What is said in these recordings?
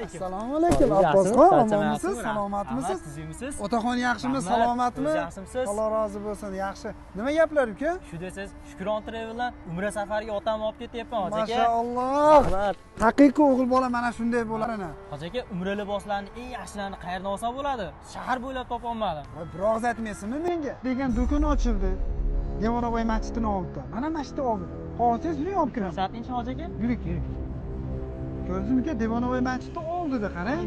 Assalomu alaykum Abbosxon, omonmisiz, salomatmisiz? Sizmisiz? Otaxon yaxshimi, salomatmi? Yaxshimisiz? Alloh rozi bo'lsin, yaxshi. Nima gaplar uka? Shu desiz, Shukron Travel'dan Umra safariga otamni olib ketyapman, hoji aka. Mashaalloh. Haqiqiy o'g'il bola mana shunday bo'ladi. Hoji aka, Umra liboslarini eng yaxshilarini qayerdan olsa bo'ladi? Shahar bo'ylab topa olmadim. Biroq aytmaysizmi menga? Degan do'kon ochildi. Devonovoy masjidining oldida. Mana masjid oldida. Hozir yuring olib kiraman. Ko'rsating hoji aka? Yuring. Ko'rdingmi aka, Devonovoy masjidi oldida qarang.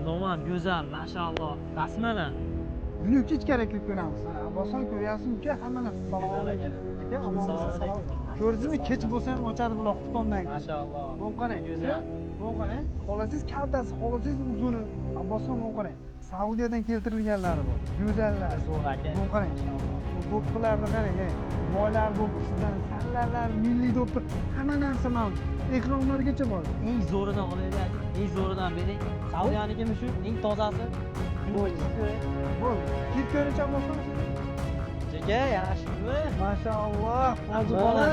Noman go'zal, mashaalloh. Rasmalan. Buni uka ichkari kirib ko'ramiz. Abbosxon ko'ryapsizmi uka? Hamma narsa assalomu alaykum. Aka, alaykum. Ko'rdingmi, kech bo'lsa ham ochadi buloq tutondan. Mashaalloh. Bu qarang, go'zal. Bu qarang. Xolasiz kaltasi, xolasiz uzuni. Abbosxon bu qarang. Saudiyadan keltirilganlari bor. Go'zallar. Zo'r aka. Bu qarang. Bu do'ppilarni qarang, boylar do'ppisidan sallarlar, milliy do'ppi, hamma narsa mavjud. Ekranlargacha bor. Eng zo'ridan olaylik. Eng zo'ridan bering. Saudiyanikimi shu? Eng tozasi. Bo'ldi. Kit ko'rincha Abbosxon. Aka, yaxshimi? Mashaalloh, hozir bola.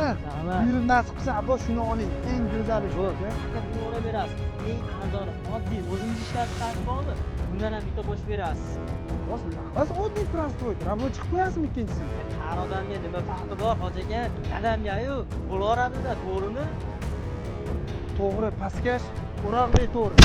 Yurib nasib qilsa, Abbos shuni oling. Eng go'zali shu. Buni o'rab berasiz. Eng arzoni, oddiy, o'zingiz ishlab chiqarib oldi. Bundan ham bitta qo'shib berasiz. Bas oddiy transport. Rabochiy qilib qo'yasizmi ikkinchisini? Har odamga nima farqi bor, hoji aka? Qadamga-yu bo'laveradida, to'g'rimi? To'g'ri, pastkash, o'rog'li to'g'ri.